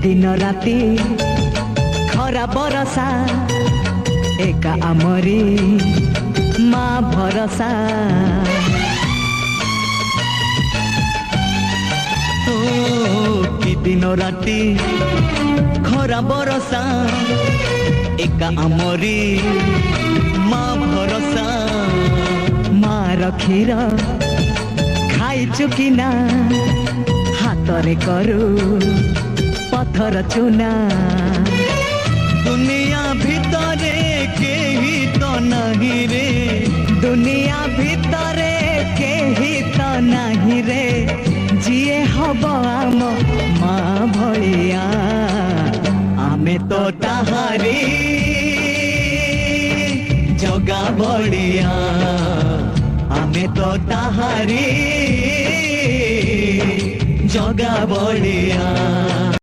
दिन राति खरा बरसा एका आमरी माँ भरसा कि दिन राति खरा बरसा एका आमरी माँ भरसा मार क्षीर खाई चुकिना हाथरे करू पत्थर चुना दुनिया भितरे केही तो नहीं रे दुनिया भितरे केही तो नहीं रे जिए हब आम माँ भलिया आमे तो ताहारी जगा बलिया आमे तो ताहारी जगा बलिया।